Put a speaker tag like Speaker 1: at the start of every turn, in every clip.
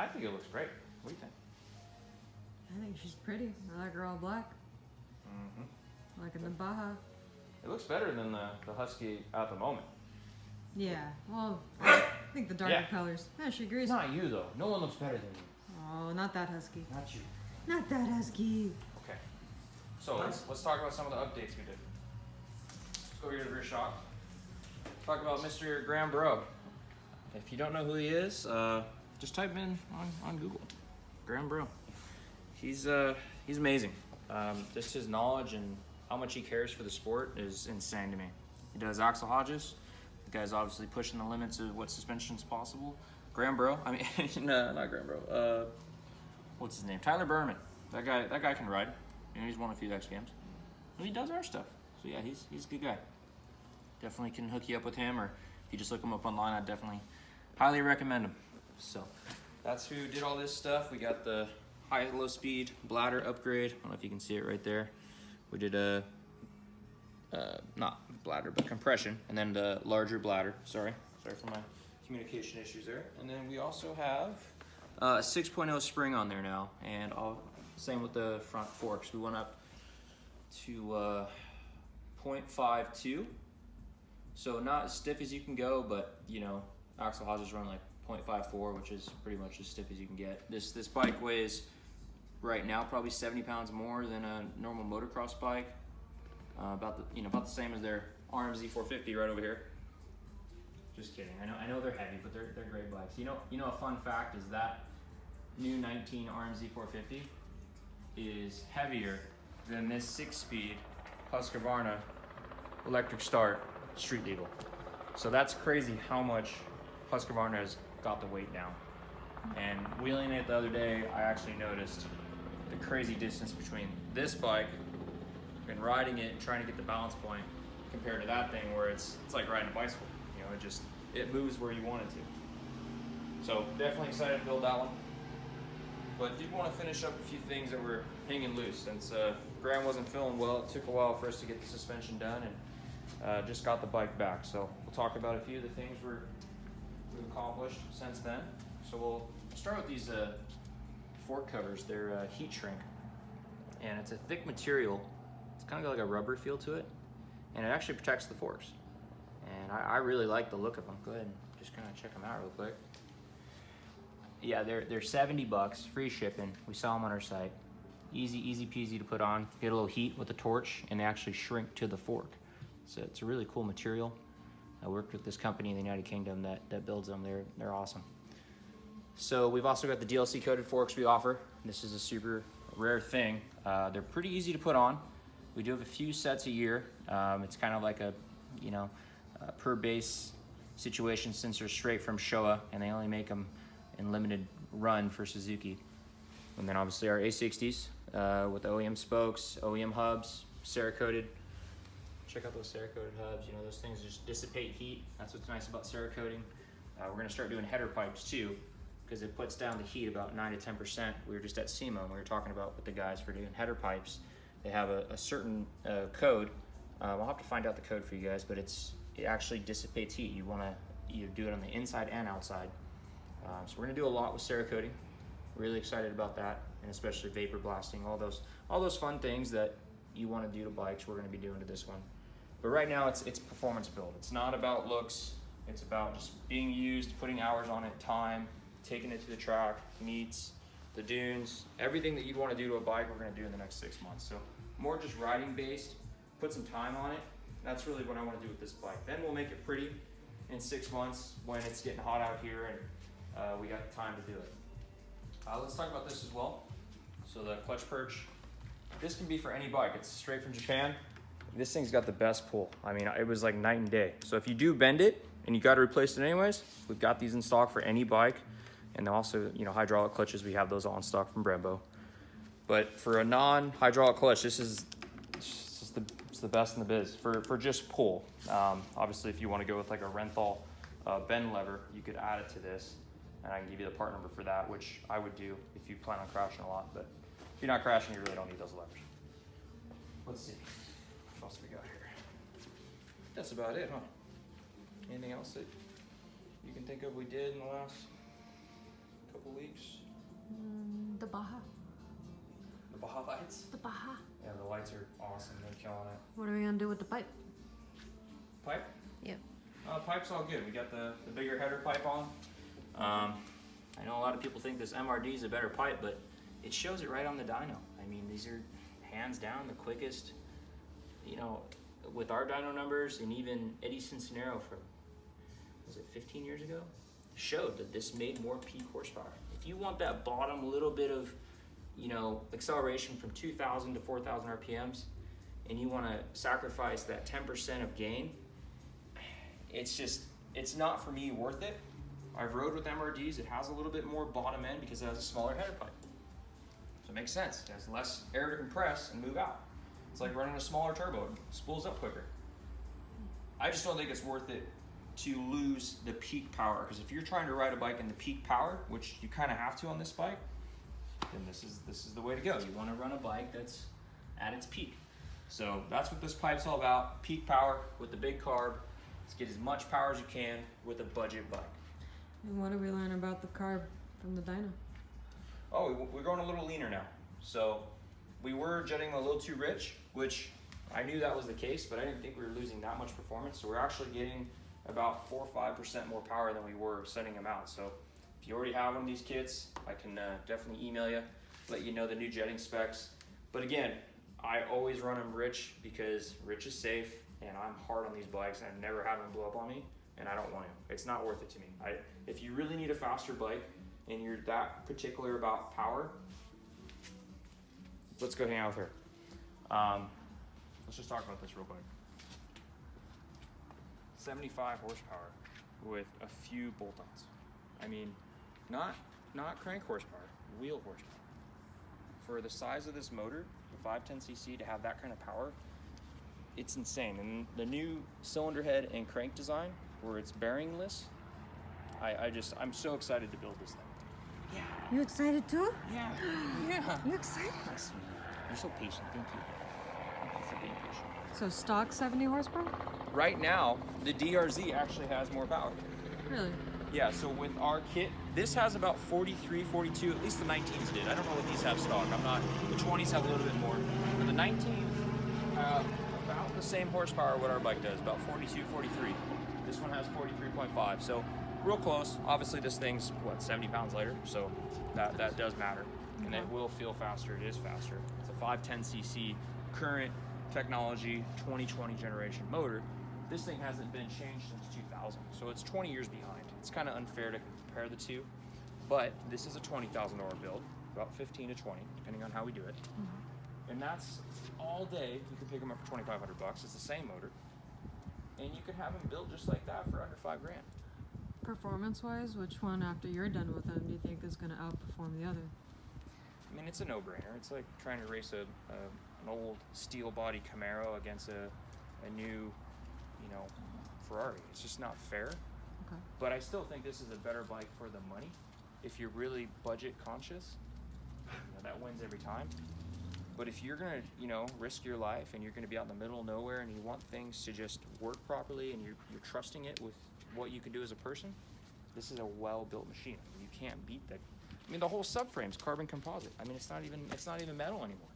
Speaker 1: I think it looks great. What do you think?
Speaker 2: I think she's pretty. I like her all black. Like in the Baja.
Speaker 1: It looks better than the Husky at the moment.
Speaker 2: Yeah, well, I think the darker colors. Yeah, she agrees.
Speaker 1: Not you though. No one looks better than you.
Speaker 2: Oh, not that Husky.
Speaker 1: Not you.
Speaker 2: Not that Husky.
Speaker 1: Okay. So let's talk about some of the updates we did. Let's go here to the rear shock. Talk about Mr. Graham Bro. If you don't know who he is, just type in on Google. Graham Bro. He's amazing. Just his knowledge and how much he cares for the sport is insane to me. He does axle hodges. The guy's obviously pushing the limits of what suspension's possible. Graham Bro, I mean, no, not Graham Bro. What's his name? Tyler Berman. That guy can ride. You know, he's won a few X Games. And he does our stuff. So yeah, he's a good guy. Definitely can hook you up with him, or if you just look him up online, I'd definitely highly recommend him. So that's who did all this stuff. We got the high low speed bladder upgrade. I don't know if you can see it right there. We did a not bladder but compression, and then the larger bladder. Sorry for my communication issues there. And then we also have a 6.0 spring on there now, and same with the front forks. We went up to 0.52, so not as stiff as you can go, but you know, axle hodges run like 0.54, which is pretty much as stiff as you can get. This bike weighs right now probably 70 pounds more than a normal motocross bike. About the same as their RMZ450 right over here. Just kidding. I know they're heavy, but they're great bikes. You know a fun fact is that new 19 RMZ450 is heavier than this 6-speed Husqvarna electric start street legal. So that's crazy how much Husqvarna has got the weight down. And wheeling it the other day, I actually noticed the crazy distance between this bike and riding it and trying to get the balance point compared to that thing where it's like riding a bicycle. You know, it moves where you want it to. So definitely excited to build that one. But did want to finish up a few things that were hanging loose since Graham wasn't feeling well. It took a while for us to get the suspension done, and just got the bike back. So we'll talk about a few of the things we've accomplished since then. So we'll start with these fork covers. They're heat shrink, and it's a thick material. It's kind of got like a rubber feel to it, and it actually protects the forks. And I really like the look of them. Go ahead and just kind of check them out real quick. Yeah, they're $70, free shipping. We sell them on our site. Easy peasy to put on. Get a little heat with a torch, and they actually shrink to the fork. So it's a really cool material. I worked with this company in the United Kingdom that builds them. They're awesome. So we've also got the DLC coated forks we offer. This is a super rare thing. They're pretty easy to put on. We do have a few sets a year. It's kind of like a per base situation since they're straight from Showa, and they only make them in limited run for Suzuki. And then obviously our A60s with OEM spokes, OEM hubs, Cerakoted. Check out those Cerakoted hubs. You know, those things just dissipate heat. That's what's nice about Cerakoting. We're gonna start doing header pipes too, because it puts down the heat about 9 to 10%. We were just at SEMA and we were talking about with the guys for doing header pipes. They have a certain code. I'll have to find out the code for you guys, but it actually dissipates heat. You wanna do it on the inside and outside. So we're gonna do a lot with Cerakoting. Really excited about that, and especially vapor blasting, all those fun things that you wanna do to bikes, we're gonna be doing to this one. But right now it's performance build. It's not about looks. It's about just being used, putting hours on it, time, taking it to the track, meets, the dunes, everything that you'd want to do to a bike, we're going to do in the next 6 months. So more just riding based, put some time on it. That's really what I want to do with this bike. Then we'll make it pretty in 6 months when it's getting hot out here and we got time to do it. Let's talk about this as well. So the clutch perch, this can be for any bike. It's straight from Japan. This thing's got the best pull. I mean, it was like night and day. So if you do bend it and you got to replace it anyways, we've got these in stock for any bike. And also, you know, hydraulic clutches, we have those all in stock from Brembo. But for a non-hydraulic clutch, it's the best in the biz for just pull. Obviously, if you want to go with like a Renthal bend lever, you could add it to this, and I can give you the part number for that, which I would do if you plan on crashing a lot. But if you're not crashing, you really don't need those levers. Let's see, what else we got here? That's about it, huh? Anything else that you can think of we did in the last couple weeks?
Speaker 2: The Baja.
Speaker 1: The Baja lights?
Speaker 2: The Baja.
Speaker 1: Yeah, the lights are awesome. They're killing it.
Speaker 2: What are we gonna do with the pipe?
Speaker 1: Pipe?
Speaker 2: Yep.
Speaker 1: Pipe's all good. We got the bigger header pipe on. I know a lot of people think this MRD is a better pipe, but it shows it right on the dyno. I mean, these are hands down the quickest, you know, with our dyno numbers, and even Eddie Cincinnati from, was it 15 years ago? Showed that this made more peak horsepower. If you want that bottom little bit of, you know, acceleration from 2,000 to 4,000 RPMs, and you want to sacrifice that 10% of gain, it's not for me worth it. I've rode with MRDs, it has a little bit more bottom end because it has a smaller header pipe. So it makes sense, it has less air to compress and move out. It's like running a smaller turbo, it spools up quicker. I just don't think it's worth it to lose the peak power, because if you're trying to ride a bike in the peak power, which you kind of have to on this bike, then this is the way to go. You want to run a bike that's at its peak. So that's what this pipe's all about, peak power with the big carb. Let's get as much power as you can with a budget bike.
Speaker 2: And what did we learn about the carb from the dyno?
Speaker 1: Oh, we're going a little leaner now. So we were jetting a little too rich, which I knew that was the case, but I didn't think we were losing that much performance. So we're actually getting about 4 or 5% more power than we were sending them out. So if you already have one of these kits, I can definitely email you, let you know the new jetting specs. But again, I always run them rich because rich is safe, and I'm hard on these bikes, and I've never had them blow up on me, and I don't want to. It's not worth it to me. If you really need a faster bike and you're that particular about power, let's go hang out with her. Let's just talk about this real quick. 75 horsepower with a few bolt-ons. I mean, not crank horsepower, wheel horsepower. For the size of this motor, the 510cc, to have that kind of power, it's insane. And the new cylinder head and crank design, where it's bearingless, I'm so excited to build this thing. Yeah.
Speaker 2: You excited too?
Speaker 1: Yeah. Yeah.
Speaker 2: You excited?
Speaker 1: You're so patient. Thank you. Thank you for being patient.
Speaker 2: So stock 70 horsepower?
Speaker 1: Right now, the DRZ actually has more power.
Speaker 2: Really?
Speaker 1: Yeah, so with our kit, this has about 43, 42, at least the 19s did. I don't know what these have stock. The 20s have a little bit more. But the 19s have about the same horsepower what our bike does, about 42, 43. This one has 43.5, so real close. Obviously this thing's, what, 70 pounds lighter, so that does matter. And it will feel faster, it is faster. It's a 510cc current technology 2020 generation motor. This thing hasn't been changed since 2000, so it's 20 years behind. It's kind of unfair to compare the two, but this is a $20,000 build, about 15 to 20, depending on how we do it. And that's all day. You can pick them up for 2,500 bucks. It's the same motor, and you can have them built just like that for under $5 grand.
Speaker 2: Performance-wise, which one after you're done with them do you think is going to outperform the other?
Speaker 1: I mean, it's a no-brainer. It's like trying to race an old steel body Camaro against a new, Ferrari. It's just not fair.
Speaker 2: Okay.
Speaker 1: But I still think this is a better bike for the money. If you're really budget conscious, that wins every time. But if you're gonna, risk your life and you're gonna be out in the middle of nowhere and you want things to just work properly and you're trusting it with what you can do as a person, this is a well-built machine. You can't beat that. I mean, the whole subframe's carbon composite. I mean, it's not even metal anymore.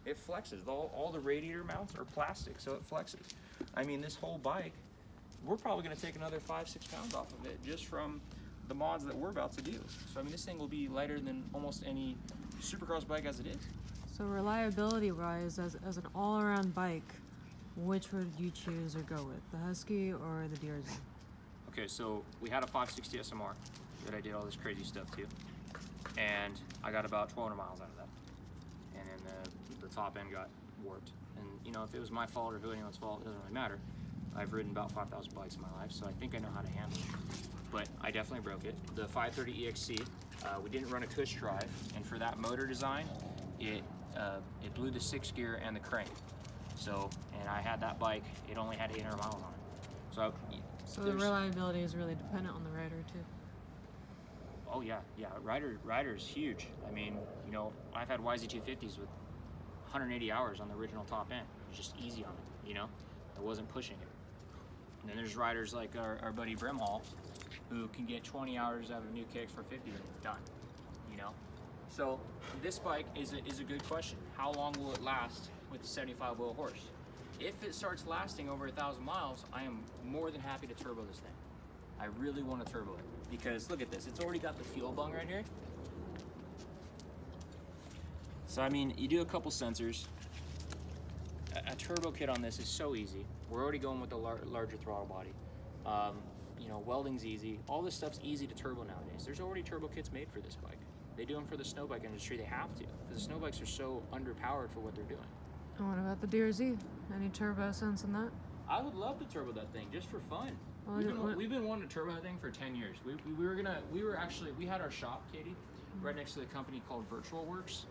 Speaker 1: It flexes. All the radiator mounts are plastic, so it flexes. I mean, this whole bike, we're probably gonna take another 5-6 pounds off of it just from the mods that we're about to do. So I mean, this thing will be lighter than almost any supercross bike as it is.
Speaker 2: So reliability-wise, as an all-around bike, which would you choose or go with, the Husky or the DRZ?
Speaker 1: Okay, so we had a 560 SMR that I did all this crazy stuff to, and I got about 1,200 miles out of that. And then the top end got warped. And if it was my fault or anyone's fault, it doesn't really matter. I've ridden about 5,000 bikes in my life, so I think I know how to handle it. But I definitely broke it. The 530 EXC, we didn't run a cush drive, and for that motor design, it blew the 6th gear and the crank. So, and I had that bike, it only had 800 miles on it.
Speaker 2: So the reliability is really dependent on the rider too.
Speaker 1: Oh yeah, rider is huge. I mean, I've had YZ250s with 180 hours on the original top end. It was just easy on it, I wasn't pushing it. And then there's riders like our buddy Brimhall, who can get 20 hours out of new kicks for 50 minutes done, So this bike is a good question. How long will it last with 75 wheel horse? If it starts lasting over 1,000 miles, I am more than happy to turbo this thing. I really want to turbo it because look at this. It's already got the fuel bung right here. So I mean, you do a couple sensors. A turbo kit on this is so easy. We're already going with the larger throttle body. You know, welding's easy. All this stuff's easy to turbo nowadays. There's already turbo kits made for this bike. They do them for the snow bike industry. They have to, because the snow bikes are so underpowered for what they're doing.
Speaker 2: And what about the DRZ? Any turbo sense in that?
Speaker 1: I would love to turbo that thing just for fun.
Speaker 2: Well,
Speaker 1: We've been wanting to turbo that thing for 10 years. We had our shop, Katie, right next to the company called Virtual Works.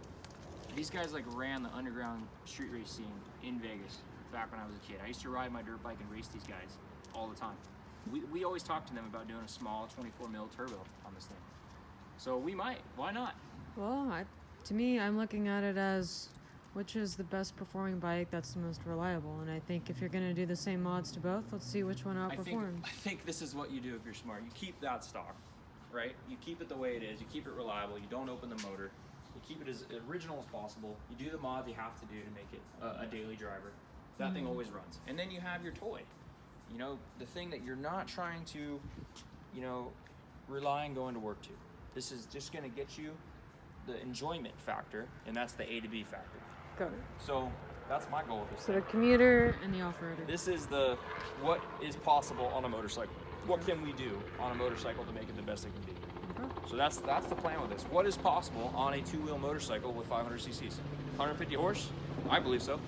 Speaker 1: These guys like ran the underground street race scene in Vegas back when I was a kid. I used to ride my dirt bike and race these guys all the time. We always talked to them about doing a small 24 mil turbo on this thing. So we might, why not?
Speaker 2: Well, to me, I'm looking at it as which is the best performing bike that's the most reliable. And I think if you're going to do the same mods to both, let's see which one outperforms.
Speaker 1: I think this is what you do if you're smart. You keep that stock, right? You keep it the way it is. You keep it reliable. You don't open the motor. You keep it as original as possible. You do the mods you have to do to make it a daily driver. That thing always runs. And then you have your toy. You know, the thing that you're not trying to, you know, rely on going to work to. This is just going to get you the enjoyment factor, and that's the A to B factor.
Speaker 2: Got it.
Speaker 1: So that's my goal with this
Speaker 2: So
Speaker 1: thing.
Speaker 2: the commuter and the off-roader.
Speaker 1: This is what is possible on a motorcycle. What can we do on a motorcycle to make it the best it can be?
Speaker 2: Okay.
Speaker 1: So that's the plan with this. What is possible on a two-wheel motorcycle with 500 cc's? 150 horse? I believe so,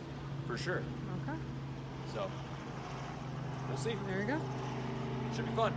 Speaker 1: for sure.
Speaker 2: Okay.
Speaker 1: So we'll see.
Speaker 2: There you go.
Speaker 1: Should be fun.